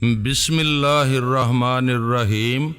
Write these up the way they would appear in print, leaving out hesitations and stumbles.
بسم اللہ الرحمن الرحیم۔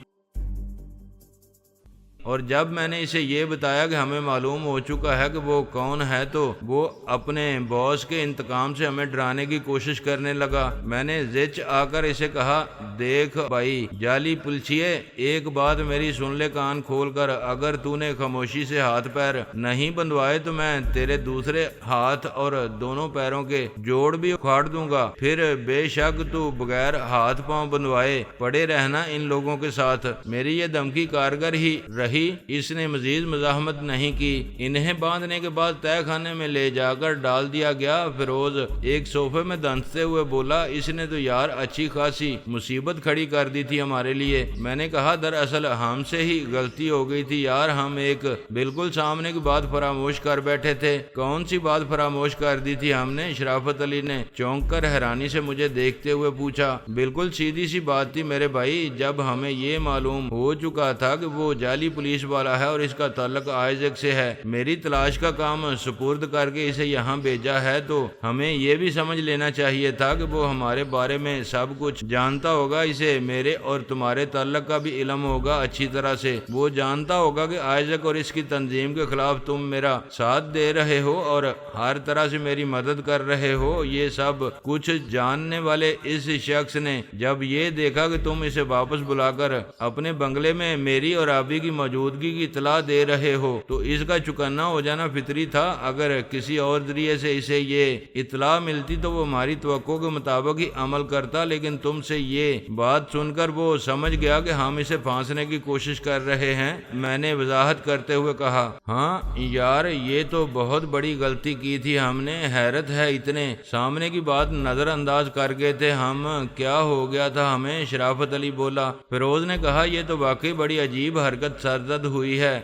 اور جب میں نے اسے یہ بتایا کہ ہمیں معلوم ہو چکا ہے کہ وہ کون ہے تو وہ اپنے باس کے انتقام سے ہمیں ڈرانے کی کوشش کرنے لگا۔ میں نے زچ آ کر اسے کہا، دیکھ بھائی جعلی پلچیے، ایک بات میری سن لے کان کھول کر، اگر تو نے خاموشی سے ہاتھ پیر نہیں بندوائے تو میں تیرے دوسرے ہاتھ اور دونوں پیروں کے جوڑ بھی اکھاڑ دوں گا، پھر بے شک تو بغیر ہاتھ پاؤں بندوائے پڑے رہنا ان لوگوں کے ساتھ۔ میری یہ دھمکی کارگر ہی رہی، اس نے مزید مزاحمت نہیں کی۔ انہیں باندھنے کے بعد تہہ خانے میں لے جا کر ڈال دیا گیا۔ فیروز ایک صوفے میں دھنستے ہوئے بولا، اس نے تو یار اچھی خاصی مصیبت کھڑی کر دی تھی ہمارے لیے۔ میں نے کہا، دراصل ہم سے ہی غلطی ہو گئی تھی یار، ہم ایک بالکل سامنے کی بات فراموش کر بیٹھے تھے۔ کون سی بات فراموش کر دی تھی ہم نے؟ شرافت علی نے چونک کر حیرانی سے مجھے دیکھتے ہوئے پوچھا۔ بالکل سیدھی سی بات تھی میرے بھائی، جب ہمیں یہ معلوم ہو چکا تھا کہ وہ جعلی پولیس والا ہے اور اس کا تعلق آئزک سے ہے، میری تلاش کا کام سپرد کر کے اسے یہاں بھیجا ہے، تو ہمیں یہ بھی سمجھ لینا چاہیے تھا کہ وہ ہمارے بارے میں سب کچھ جانتا ہوگا۔ اسے میرے اور تمہارے تعلق کا بھی علم ہوگا اچھی طرح سے۔ وہ جانتا ہوگا کہ آئزک اور اس کی تنظیم کے خلاف تم میرا ساتھ دے رہے ہو اور ہر طرح سے میری مدد کر رہے ہو۔ یہ سب کچھ جاننے والے اس شخص نے جب یہ دیکھا کہ تم اسے واپس بلا کر اپنے بنگلے میں میری اور آبی کی موجودگی کی اطلاع دے رہے ہو تو اس کا چکنا ہو جانا فطری تھا۔ اگر کسی اور ذریعے سے اسے یہ اطلاع ملتی تو وہ ہماری توقع کے مطابق ہی عمل کرتا، لیکن تم سے یہ بات سن کر وہ سمجھ گیا کہ ہم اسے پھانسنے کی کوشش کر رہے ہیں۔ میں نے وضاحت کرتے ہوئے کہا، ہاں یار یہ تو بہت بڑی غلطی کی تھی ہم نے، حیرت ہے اتنے سامنے کی بات نظر انداز کر گئے تھے ہم، کیا ہو گیا تھا ہمیں؟ شرافت علی بولا۔ فیروز نے کہا، یہ تو واقعی بڑی عجیب حرکت سرزد ہوئی ہے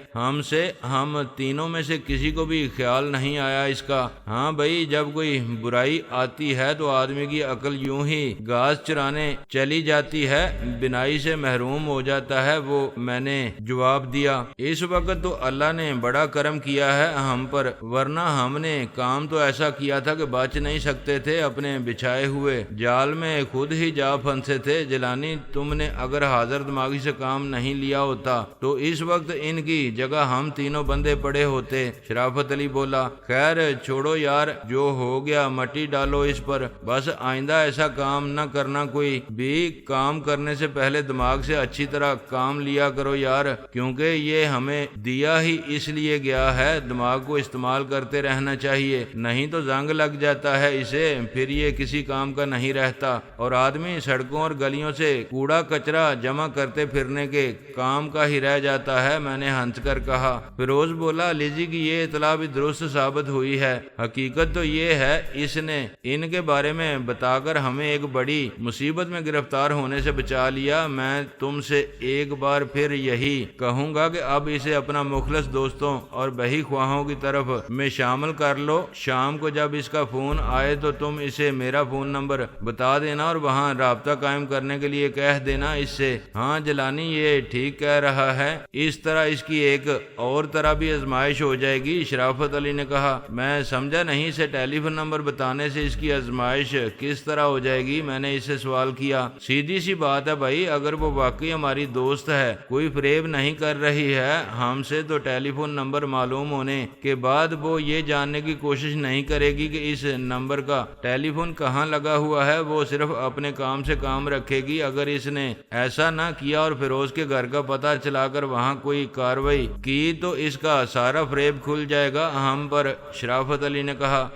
ہم تینوں میں سے کسی کو بھی خیال نہیں آیا اس کا۔ ہاں بھائی، جب کوئی برائی آتی ہے تو آدمی کی عقل یوں ہی گھاس چرانے چلی جاتی ہے، بینائی سے محروم ہو جاتا ہے، وہ میں نے جواب دیا۔ اس وقت تو اللہ نے بڑا کرم کیا ہے ہم پر، ورنہ ہم نے کام تو ایسا کیا تھا کہ بچ نہیں سکتے تھے، اپنے بچھائے ہوئے جال میں خود ہی جا پھنسے تھے۔ جیلانی، تم نے اگر حاضر دماغی سے کام نہیں لیا ہوتا تو اس وقت ان کی جگہ ہم تینوں بندے پڑے ہوتے۔ شرافت علی بولا، خیر چھوڑو یار، جو ہو گیا مٹی ڈالو اس پر، بس آئندہ ایسا کام نہ کرنا، کوئی بھی کام کرنے سے پہلے دماغ سے اچھی طرح کام لیا کرو یار، کیونکہ یہ ہمیں دیا ہی اس لیے گیا ہے، دماغ کو استعمال کرتے رہنا چاہیے، نہیں تو زنگ لگ جاتا ہے اسے، پھر یہ کسی کام کا نہیں رہتا، اور آدمی سڑکوں اور گلیوں سے کوڑا کچرا جمع کرتے پھرنے کے کام کا ہی رہ جاتا ہے۔ میں نے ہنس کر کہا۔ فیروز بولا، لیزی کی یہ اطلاع بھی درست ثابت ہوئی ہے، حقیقت تو یہ ہے اس نے ان کے بارے میں بتا کر ہمیں ایک بڑی مصیبت میں گرفتار ہونے سے بچا لیا۔ میں تم سے ایک بار پھر یہی کہوں گا کہ اب اسے اپنا مخلص دوستوں اور بہی خواہوں کی طرف میں شامل کر لو۔ شام کو جب اس کا فون آئے تو تم اسے میرا فون نمبر بتا دینا اور وہاں رابطہ قائم کرنے کے لیے کہہ دینا اس سے۔ ہاں جیلانی یہ ٹھیک کہہ رہا ہے، اس طرح اس کی ایک اور طرح بھی آزمائش ہو جائے گی۔ شرافت علی نے کہا، میں سمجھا نہیں، اسے ٹیلی فون نمبر بتانے سے اس کی آزمائش کس طرح ہو جائے گی؟ میں نے اس سے سوال کیا۔ سیدھی سی بات ہے بھائی، اگر وہ واقعی ہماری دوست ہے، کوئی فریب نہیں کر رہی ہے ہم سے، تو ٹیلی فون نمبر معلوم ہونے کے بعد وہ یہ جاننے کی کوشش نہیں کرے گی کہ اس نمبر کا ٹیلی فون کہاں لگا ہوا ہے، وہ صرف اپنے کام سے کام رکھے گی۔ اگر اس نے ایسا نہ کیا اور فیروز کے گھر کا پتہ چلا کر وہاں کوئی کاروائی کی تو اس کا سارا فریب کھل جائے گا ہم پر۔ شرافت علی نے کہا،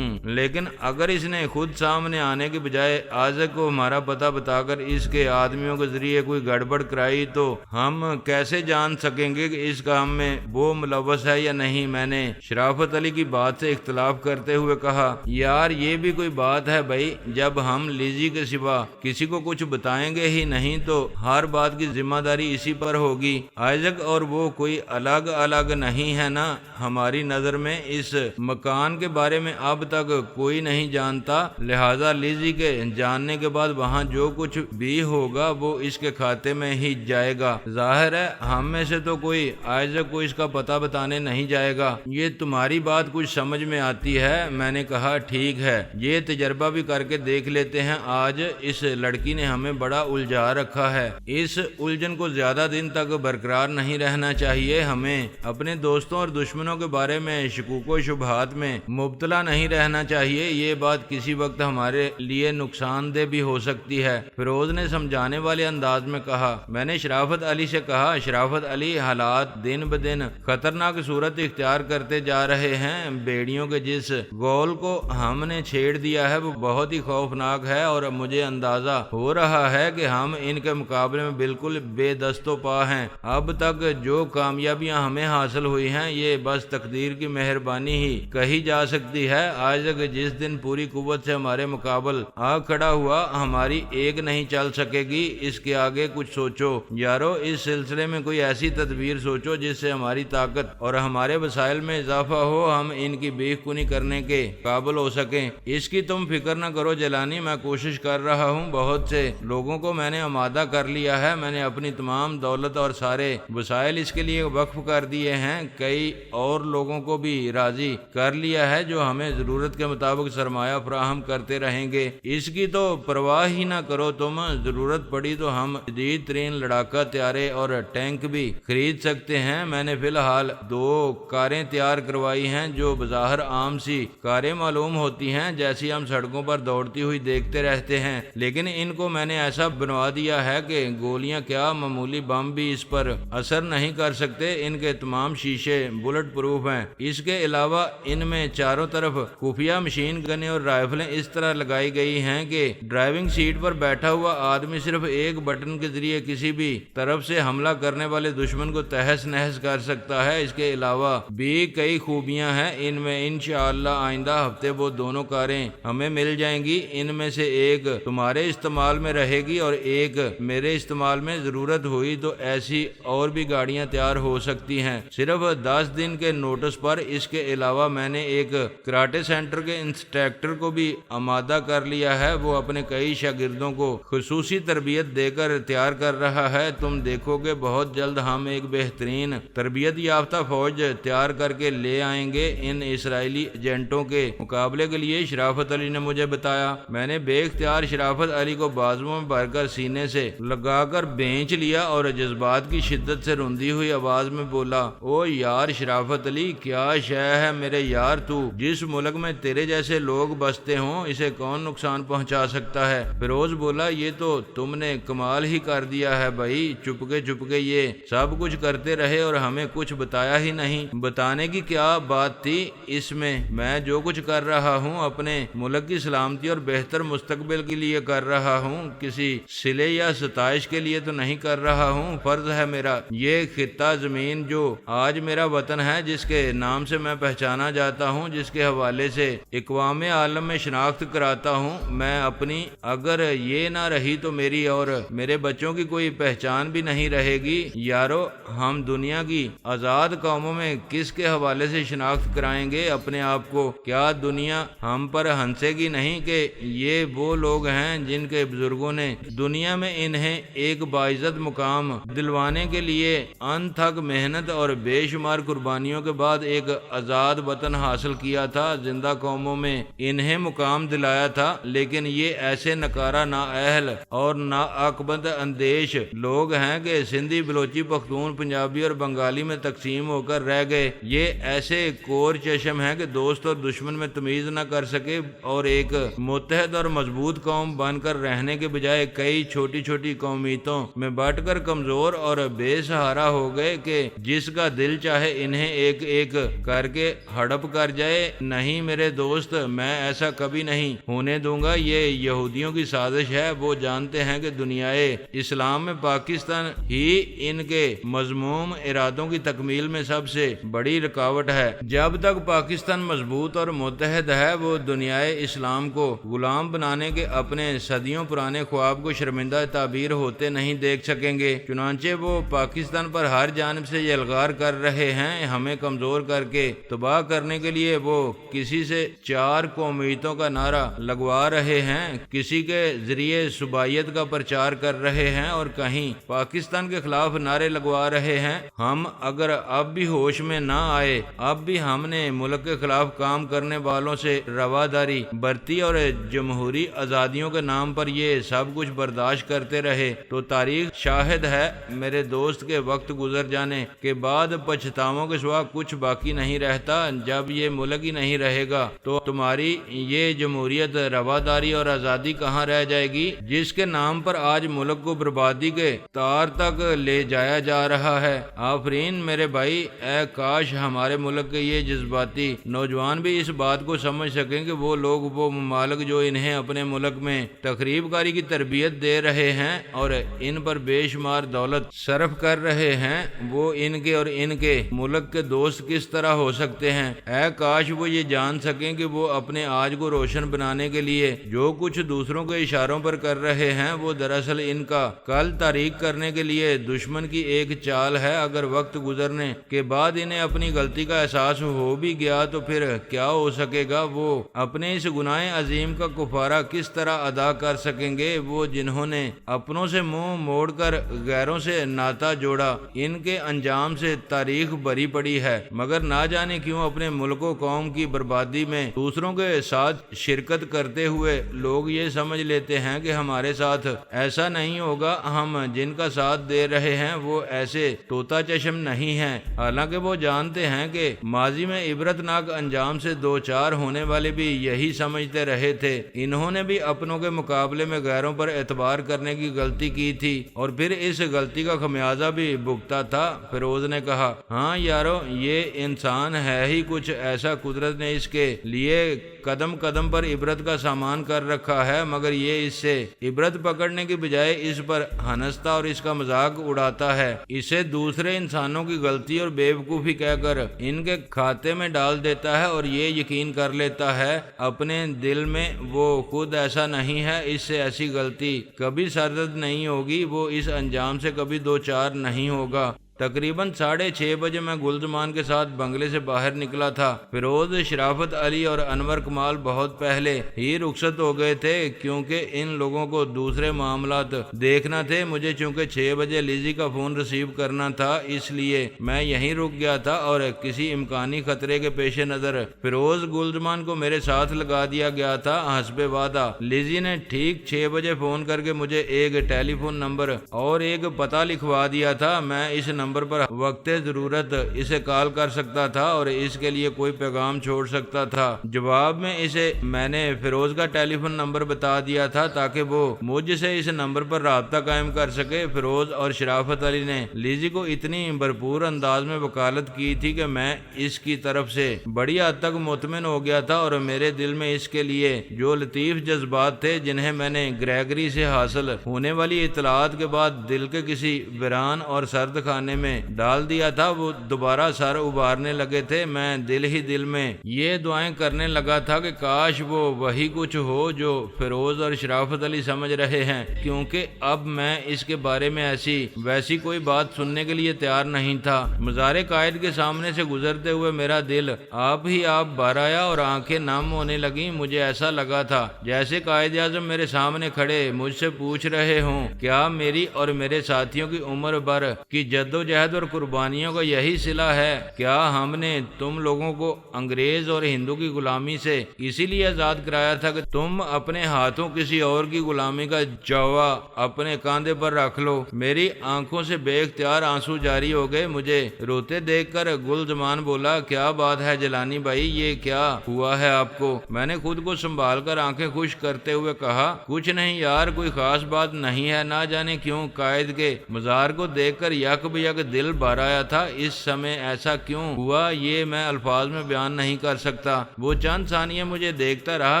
لیکن اگر اس نے خود سامنے آنے کے بجائے آئزک کو ہمارا پتہ بتا کر اس کے آدمیوں کے ذریعے کوئی گڑبڑ کرائی تو ہم کیسے جان سکیں گے کہ اس کام میں وہ ملوث ہے یا نہیں؟ میں نے شرافت علی کی بات سے اختلاف کرتے ہوئے کہا، یار یہ بھی کوئی بات ہے بھائی، جب ہم لیزی کے سوا کسی کو کچھ بتائیں گے ہی نہیں تو ہر بات کی ذمہ داری اسی پر ہوگی۔ آئزک اور وہ کوئی الگ الگ نہیں ہے نا؟ ہماری نظر میں اس مکان کے بارے میں اب تک کوئی نہیں جانتا، لہذا لیزی کے جاننے کے بعد وہاں جو کچھ بھی ہوگا وہ اس کے کھاتے میں ہی جائے گا۔ ظاہر ہے ہم میں سے تو کوئی آئزک کو اس کا پتہ بتانے نہیں جائے گا۔ یہ تمہاری بات کچھ سمجھ میں آتی ہے؟ میں نے کہا ٹھیک ہے، یہ تجربہ بھی کر کے دیکھ لیتے ہیں۔ آج اس لڑکی نے ہمیں بڑا الجھا رکھا ہے، اس الجھن کو زیادہ دن تک برقرار نہیں رہنا چاہیے۔ ہمیں اپنے دوستوں اور دشمنوں کے بارے میں شکوک و شبہات میں مبتلا نہیں رہنا چاہیے، یہ بات کسی وقت ہمارے لیے نقصان دہ بھی ہو سکتی ہے۔ فیروز نے سمجھانے والے انداز میں کہا۔ میں نے شرافت علی سے کہا، شرافت علی، حالات دن بدن خطرناک صورت اختیار کرتے جا رہے ہیں۔ بیڑیوں کے جس گول کو ہم نے چھیڑ دیا ہے وہ بہت ہی خوفناک ہے، اور مجھے اندازہ ہو رہا ہے کہ ہم ان کے مقابلے میں بالکل بے دست و پا ہیں۔ اب تک جو کامیابیاں ہمیں حاصل ہوئی ہیں یہ بس تقدیر کی مہربانی ہی کہی جا سکتی ہے۔ آج تک جس دن پوری قوت سے ہمارے مقابل آ کھڑا ہوا، ہماری ایک نہیں چل سکے گی۔ اس کے آگے کچھ سوچو یارو، اس سلسلے میں کوئی ایسی تدبیر سوچو جس سے ہماری طاقت اور ہمارے وسائل میں اضافہ ہو، ہم ان کی بیخ کنی کرنے کے قابل ہو سکیں۔ اس کی تم فکر نہ کرو جیلانی، میں کوشش کر رہا ہوں، بہت سے لوگوں کو میں نے آمادہ کر لیا ہے، میں نے اپنی تمام دولت اور سارے وسائل اس کے لیے وقف کر دیے ہیں، کئی اور لوگوں کو بھی راضی کر لیا ہے جو ہمیں ضرورت کے مطابق سرمایہ فراہم کرتے رہیں گے۔ اس کی تو پرواہ ہی نہ کرو تم، ضرورت پڑی تو ہم جدید ترین لڑاکا طیارے اور ٹینک بھی خرید سکتے ہیں۔ میں نے فی الحال 2 کاریں تیار کروائی ہیں جو بظاہر عام سی کاریں معلوم ہوتی ہیں، جیسی ہم سڑکوں پر دوڑتی ہوئی دیکھتے رہتے ہیں، لیکن ان کو میں نے ایسا بنوا دیا ہے کہ گولیاں کیا معمولی بم بھی اس پر اثر نہیں کر سکتے۔ ان کے تمام شیشے بلٹ پروف ہیں۔ اس کے علاوہ ان میں چاروں طرف خفیہ مشین گنیں اور رائفلیں اس طرح لگائی گئی ہیں کہ ڈرائیونگ سیٹ پر بیٹھا ہوا آدمی صرف ایک بٹن کے ذریعے کسی بھی طرف سے حملہ کرنے والے دشمن کو تہس نہس کر سکتا ہے۔ اس کے علاوہ بھی کئی خوبیاں ہیں، ان میں انشاءاللہ آئندہ ہفتے وہ دونوں کاریں ہمیں مل جائیں گی۔ ان میں سے ایک تمہارے استعمال میں رہے گی اور ایک میرے استعمال میں، ضرورت ہوئی تو ایسی اور بھی گاڑیاں تیار ہو سکتی ہیں، صرف 10 دن کے نوٹس پر۔ اس کے علاوہ میں نے ایک کراٹے سینٹر کے انسٹرکٹر کو بھی آمادہ کر لیا ہے، وہ اپنے کئی شاگردوں کو خصوصی تربیت دے کر تیار کر رہا ہے۔ تم دیکھو گے بہت جلد ہم ایک بہترین تربیت یافتہ فوج تیار کر کے لے آئیں گے۔ ان اسرائیلی ایجنٹوں کے مقابلے کے لیے شرافت علی نے مجھے بتایا۔ میں نے بے اختیار شرافت علی کو بازوؤں میں بھر کر سینے سے لگا کر بھینچ لیا اور جذبات کی شدت سے روندی ہوئی آواز میں بولا، او یار شرافت علی، کیا شے ہے میرے یار، تو جس ملک میں تیرے جیسے لوگ بستے ہوں اسے کون نقصان پہنچا سکتا ہے؟ فیروز بولا، یہ تو تم نے کمال ہی کر دیا ہے بھائی، چپکے یہ سب کچھ کرتے رہے اور ہمیں کچھ بتایا ہی نہیں۔ بتانے کی کیا بات تھی اس میں جو کچھ کر رہا ہوں اپنے ملک کی سلامتی اور بہتر مستقبل کے لیے کر رہا ہوں، کسی صلے یا ستائش کے لیے تو نہیں کر رہا ہوں۔ فرض ہے میرا یہ خطہ زمین جو آج میرا وطن ہے، جس کے نام سے میں پہچانا جاتا ہوں، جس کے حوالے سے اقوام عالم میں شناخت کراتا ہوں، میں اپنی اگر یہ نہ رہی تو میری اور میرے بچوں کی کوئی پہچان بھی نہیں رہے گی۔ یارو، ہم دنیا کی آزاد قوموں میں کس کے حوالے سے شناخت کرائیں گے اپنے آپ کو؟ کیا دنیا ہم پر ہنسے گی نہیں کہ یہ وہ لوگ ہیں جن کے بزرگوں نے دنیا میں انہیں ایک باعزت مقام دلوانے کے لیے انتھک محنت اور بے شمار قربانیوں کے بعد ایک آزاد وطن حاصل کیا تھا، زندہ قوموں میں انہیں مقام دلایا تھا، لیکن یہ ایسے نکارہ نااہل اور ناعاقبت اندیش لوگ ہیں کہ سندھی، بلوچی، پختون، پنجابی اور بنگالی میں تقسیم ہو کر رہ گئے۔ یہ ایسے کور چشم ہیں کہ دوست اور دشمن میں تمیز نہ کر سکے اور ایک متحد اور مضبوط قوم بن کر رہنے کے بجائے کئی چھوٹی چھوٹی قومیتوں میں بٹ کر کمزور اور بے سہارا ہو گئے کہ جس کا دل چاہے انہیں ایک ایک کر کے ہڑپ کر جائے۔ نہیں میرے دوست، میں ایسا کبھی نہیں ہونے دوں گا، یہ یہودیوں کی سازش ہے۔ وہ جانتے ہیں کہ دنیائے اسلام میں پاکستان ہی ان کے مذموم ارادوں کی تکمیل میں سب سے بڑی رکاوٹ ہے۔ جب تک پاکستان مضبوط اور متحد ہے، وہ دنیائے اسلام کو غلام بنانے کے اپنے صدیوں پرانے خواب کو شرمندہ تعبیر ہوتے نہیں دیکھ سکیں گے۔ چنانچہ وہ پاکستان پر ہر جانب سے یلغار کر رہے ہیں، ہمیں کمزور کر کے تباہ کرنے کے لیے وہ کسی سے 4 قومیتوں کا نعرہ لگوا رہے ہیں، کسی کے ذریعے صوبائیت کا پرچار کر رہے ہیں اور کہیں پاکستان کے خلاف نعرے لگوا رہے ہیں۔ ہم اگر اب بھی ہوش میں نہ آئے، اب بھی ہم نے ملک کے خلاف کام کرنے والوں سے رواداری برتی اور جمہوری آزادیوں کے نام پر یہ سب کچھ برداشت کرتے رہے تو تاریخ شاہد ہے میرے دوست کے وقت گزر جانے کے بعد پچھتاووں کے سوا کچھ باقی نہیں رہتا۔ جب یہ ملک ہی نہیں رہے گا تو تمہاری یہ جمہوریت، رواداری اور آزادی کہاں رہ جائے گی جس کے نام پر آج ملک کو بربادی کے تار تک لے جایا جا رہا ہے۔ آفرین میرے بھائی، اے کاش ہمارے ملک کے یہ جذباتی نوجوان بھی اس بات کو سمجھ سکیں کہ وہ لوگ، وہ ممالک جو انہیں اپنے ملک میں تخریب کاری کی تربیت دے رہے ہیں اور ان پر بے شمار دولت صرف کر رہے ہیں، وہ ان کے اور ان کے ملک کے دوست کس طرح ہو سکتے ہیں۔ اے کاش وہ یہ جان سکیں کہ وہ اپنے آج کو روشن بنانے کے لیے جو کچھ دوسروں کے اشاروں پر کر رہے ہیں وہ دراصل ان کا کل تاریک کرنے کے لیے دشمن کی ایک چال ہے۔ اگر وقت گزرنے کے بعد انہیں اپنی غلطی کا احساس ہو بھی گیا تو پھر کیا ہو سکے گا؟ وہ اپنے اس گناہ عظیم کا کفارہ کس طرح ادا کر سکیں گے؟ وہ جنہوں نے اپنوں سے منہ موڑ کر غیروں سے ناتا جوڑا، ان کے انجام سے تاریخ بھری پڑی ہے، مگر نہ جانے کیوں اپنے ملک و قوم کی بربادی میں دوسروں کے ساتھ شرکت کرتے ہوئے لوگ یہ سمجھ لیتے ہیں کہ ہمارے ساتھ ایسا نہیں ہوگا۔ ہم جن کا ساتھ دے رہے ہیں وہ ایسے طوطا چشم نہیں ہیں، حالانکہ وہ جانتے ہیں کہ ماضی میں عبرتناک انجام سے دو چار ہونے والے بھی یہی سمجھتے رہے تھے۔ انہوں نے بھی اپنوں کے مقابلے میں غیروں پر اعتبار کرنے کی غلطی کی تھی اور پھر اس غلطی کا خمیازہ بھی بھگتا تھا۔ فیروز نے کہا، ہاں یارو، یہ انسان ہے ہی کچھ ایسا، قدرت نے اس کے لیے قدم قدم پر عبرت کا سامان کر رکھا ہے، مگر یہ اس سے عبرت پکڑنے کی بجائے اس پر ہنستا اور اس کا مذاق اڑاتا ہے، اسے دوسرے انسانوں کی غلطی اور بے وقوفی کہہ کر ان کے کھاتے میں ڈال دیتا ہے اور یہ یقین کر لیتا ہے اپنے دل میں وہ خود ایسا نہیں ہے، اس سے ایسی غلطی کبھی سرزد نہیں ہوگی، وہ اس انجام سے کبھی دو چار نہیں ہوگا۔ تقریباً 6:30 بجے میں گلزمان کے ساتھ بنگلے سے باہر نکلا تھا۔ فیروز، شرافت علی اور انور کمال بہت پہلے ہی رخصت ہو گئے تھے کیونکہ ان لوگوں کو دوسرے معاملات دیکھنا تھے۔ مجھے چونکہ 6 بجے لیزی کا فون ریسیو کرنا تھا اس لیے میں یہیں رک گیا تھا اور کسی امکانی خطرے کے پیش نظر فیروز گلزمان کو میرے ساتھ لگا دیا گیا تھا۔ حسب وعدہ لیزی نے ٹھیک 6 بجے فون کر کے مجھے ایک ٹیلی فون نمبر اور ایک پتہ لکھوا دیا تھا۔ میں اس نمبر پر وقت ضرورت اسے کال کر سکتا تھا اور اس کے لیے کوئی پیغام چھوڑ سکتا تھا۔ جواب میں اسے میں نے فیروز کا ٹیلی فون نمبر بتا دیا تھا تاکہ وہ مجھ سے اس نمبر پر رابطہ قائم کر سکے۔ فیروز اور شرافت علی نے لیزی کو اتنی بھرپور انداز میں وکالت کی تھی کہ میں اس کی طرف سے بڑی حد تک مطمئن ہو گیا تھا اور میرے دل میں اس کے لیے جو لطیف جذبات تھے جنہیں میں نے گریگری سے حاصل ہونے والی اطلاعات کے بعد دل کے کسی ویران اور سرد خانے میں ڈال دیا تھا، وہ دوبارہ سر ابھارنے لگے تھے۔ میں دل ہی دل میں یہ دعائیں کرنے لگا تھا کہ کاش وہ وہی کچھ ہو جو فیروز اور شرافت علی سمجھ رہے ہیں، کیونکہ اب میں اس کے بارے میں ایسی ویسی کوئی بات سننے کے لیے تیار نہیں تھا۔ مزار قائد کے سامنے سے گزرتے ہوئے میرا دل آپ ہی آپ بھر آیا اور آنکھیں نم ہونے لگیں۔ مجھے ایسا لگا تھا جیسے قائد اعظم میرے سامنے کھڑے مجھ سے پوچھ رہے ہوں، کیا میری اور میرے ساتھیوں کی عمر بھر کی جدوجہد اور قربانیوں کا یہی صلہ ہے؟ کیا ہم نے تم لوگوں کو انگریز اور ہندو کی غلامی سے اسی لیے آزاد کرایا تھا کہ تم اپنے ہاتھوں کسی اور کی غلامی کا جوا اپنے کاندھے پر رکھ لو؟ میری آنکھوں سے بے اختیار آنسو جاری ہو گئے۔ مجھے روتے دیکھ کر گلزمان بولا، کیا بات ہے جیلانی بھائی، یہ کیا ہوا ہے آپ کو؟ میں نے خود کو سنبھال کر آنکھیں خشک کرتے ہوئے کہا، کچھ نہیں یار، کوئی خاص بات نہیں ہے، نہ جانے کیوں قائد کے مزار کو دیکھ کر یک بیک دل بھر آیا تھا۔ اس سمے ایسا کیوں ہوا یہ میں الفاظ میں بیان نہیں کر سکتا۔ وہ چند ثانیے مجھے دیکھتا رہا،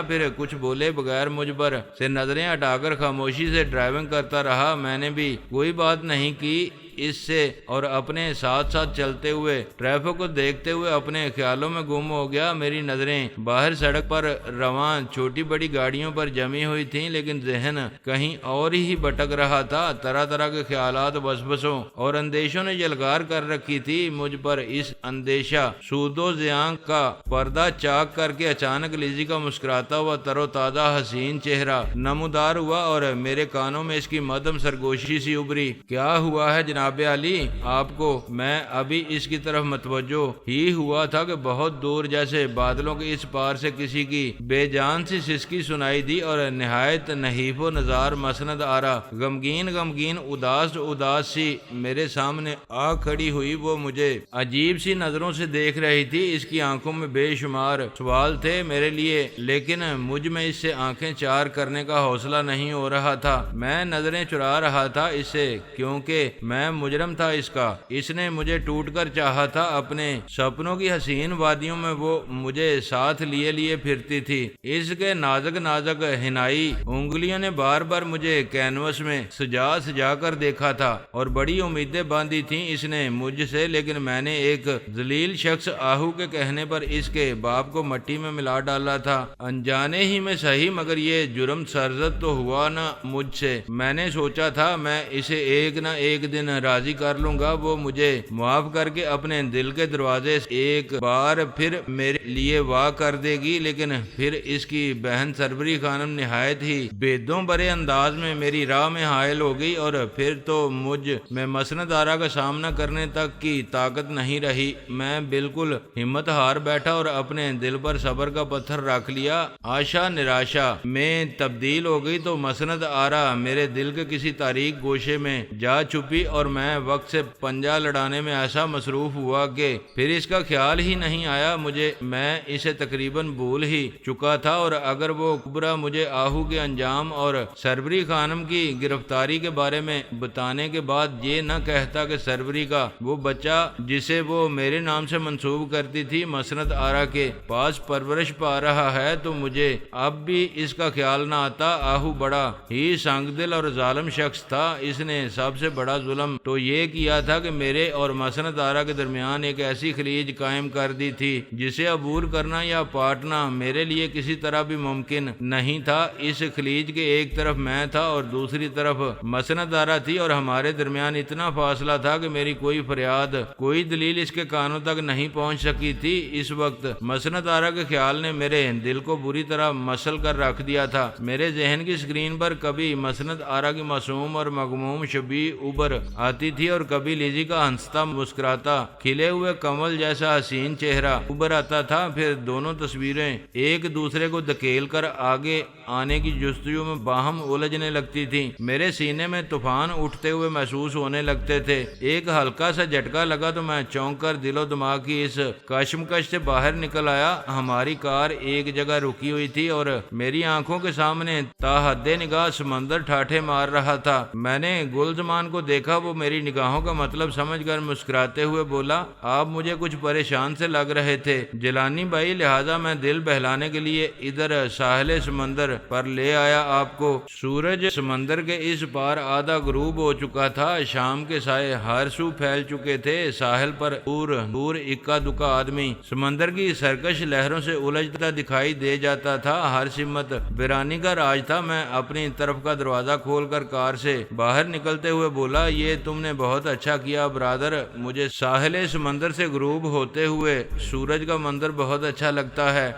پھر کچھ بولے بغیر مجھ پر سے نظریں ہٹا کر خاموشی سے ڈرائیونگ کرتا رہا۔ میں نے بھی کوئی بات نہیں کی۔ اس سے اور اپنے ساتھ ساتھ چلتے ہوئے ٹریفک کو دیکھتے ہوئے اپنے خیالوں میں گم ہو گیا۔ میری نظریں باہر سڑک پر رواں چھوٹی بڑی گاڑیوں پر جمی ہوئی تھیں، لیکن ذہن کہیں اور ہی بھٹک رہا تھا۔ طرح طرح کے خیالات، وسوسوں اور اندیشوں نے یلغار کر رکھی تھی مجھ پر۔ اس اندیشہ سود و زیاں کا پردہ چاک کر کے اچانک لیزی کا مسکراتا ہوا تر و تازہ حسین چہرہ نمودار ہوا اور میرے کانوں میں اس کی مدھم سرگوشی سی ابھری۔ کیا ہوا ہے جناب عالی آپ کو؟ میں ابھی اس کی طرف متوجہ ہی ہوا تھا کہ بہت دور جیسے بادلوں کے اس پار سے کسی کی بے جان سی سسکی سنائی دی اور نہایت نحیف و نزار مسند آرا غمگین اداس سی میرے سامنے آ کھڑی ہوئی۔ وہ مجھے عجیب سی نظروں سے دیکھ رہی تھی۔ اس کی آنکھوں میں بے شمار سوال تھے میرے لیے، لیکن مجھ میں اس سے آنکھیں چار کرنے کا حوصلہ نہیں ہو رہا تھا۔ میں نظریں چرا رہا تھا اس سے، کیونکہ میں مجرم تھا اس کا۔ اس نے مجھے ٹوٹ کر چاہا تھا۔ اپنے سپنوں کی حسین وادیوں میں وہ مجھے ساتھ لیے پھرتی تھی۔ اس کے نازک حنائی انگلیوں نے بار بار مجھے کینوس میں سجا کر دیکھا تھا اور بڑی امیدیں باندھی تھیں اس نے مجھ سے، لیکن میں نے ایک ذلیل شخص آہو کے کہنے پر اس کے باپ کو مٹی میں ملا ڈالا تھا۔ انجانے ہی میں صحیح، مگر یہ جرم سرزد تو ہوا نہ مجھ سے۔ میں نے سوچا تھا میں اسے ایک نہ ایک دن راضی کر لوں گا، وہ مجھے معاف کر کے اپنے دل کے دروازے ایک بار پھر میرے لیے وا کر دے گی۔ لیکن پھر اس کی بہن سربری خانم نہایت ہی بیدوں برے انداز میں میری راہ میں حائل ہو گئی، اور پھر تو مجھ میں مسند آرا کا سامنا کرنے تک کی طاقت نہیں رہی۔ میں بالکل ہمت ہار بیٹھا اور اپنے دل پر صبر کا پتھر رکھ لیا۔ آشا نراشا میں تبدیل ہو گئی تو مسند آرا میرے دل کے کسی تاریک گوشے میں جا چھپی، اور میں وقت سے پنجہ لڑانے میں ایسا مصروف ہوا کہ پھر اس کا خیال ہی نہیں آیا مجھے۔ میں اسے تقریباً بھول ہی چکا تھا، اور اگر وہ کبرا مجھے آہو کے انجام اور سربری خانم کی گرفتاری کے بارے میں بتانے کے بعد یہ نہ کہتا کہ سربری کا وہ بچہ جسے وہ میرے نام سے منسوب کرتی تھی مسند آرا کے پاس پرورش پا رہا ہے، تو مجھے اب بھی اس کا خیال نہ آتا۔ آہو بڑا ہی سنگ دل اور ظالم شخص تھا۔ اس نے سب سے بڑا ظلم تو یہ کیا تھا کہ میرے اور مسند آرا کے درمیان ایک ایسی خلیج قائم کر دی تھی جسے عبور کرنا یا پاٹنا میرے لیے کسی طرح بھی ممکن نہیں تھا۔ اس خلیج کے ایک طرف میں تھا اور دوسری طرف مسند آرا تھی، اور ہمارے درمیان اتنا فاصلہ تھا کہ میری کوئی فریاد، کوئی دلیل اس کے کانوں تک نہیں پہنچ سکی تھی۔ اس وقت مسند آرا کے خیال نے میرے دل کو بری طرح مسل کر رکھ دیا تھا۔ میرے ذہن کی سکرین پر کبھی مسند آرا کی معصوم اور مغموم شبیہ ابھر آتی تھی، اور کبھی لیزی کا ہنستا مسکراتا کھلے ہوئے کمل جیسا حسین چہرہ ابھر آتا تھا۔ پھر دونوں تصویریں ایک دوسرے کو دھکیل کر آگے آنے کی جستجو میں باہم الجھنے لگتی تھیں۔ میرے سینے میں طوفان اٹھتے ہوئے محسوس ہونے لگتے تھے۔ ایک ہلکا سا جھٹکا لگا تو میں چونک کر دل و دماغ کی اس کشمکش سے باہر نکل آیا۔ ہماری کار ایک جگہ رکی ہوئی تھی اور میری آنکھوں کے سامنے تا حد نگاہ سمندر ٹھاٹھے مار رہا تھا۔ میں نے گلزمان کو دیکھا، وہ میری نگاہوں کا مطلب سمجھ کر مسکراتے ہوئے بولا، آپ مجھے کچھ پریشان سے لگ رہے تھے جیلانی بھائی، لہذا میں دل بہلانے کے لیے ادھر ساحل سمندر پر لے آیا آپ کو۔ سورج سمندر کے اس پار آدھا غروب ہو چکا تھا۔ شام کے سائے ہر سو پھیل چکے تھے۔ ساحل پر دور اکا دکا آدمی سمندر کی سرکش لہروں سے الجھتا دکھائی دے جاتا تھا۔ ہر سمت ویرانی کا راج تھا۔ میں اپنی طرف کا دروازہ کھول کر کار سے باہر نکلتے ہوئے بولا، یہ تم نے بہت اچھا کیا برادر، مجھے ساحل سمندر سے غروب ہوتے ہوئے سورج کا منظر بہت اچھا لگتا ہے۔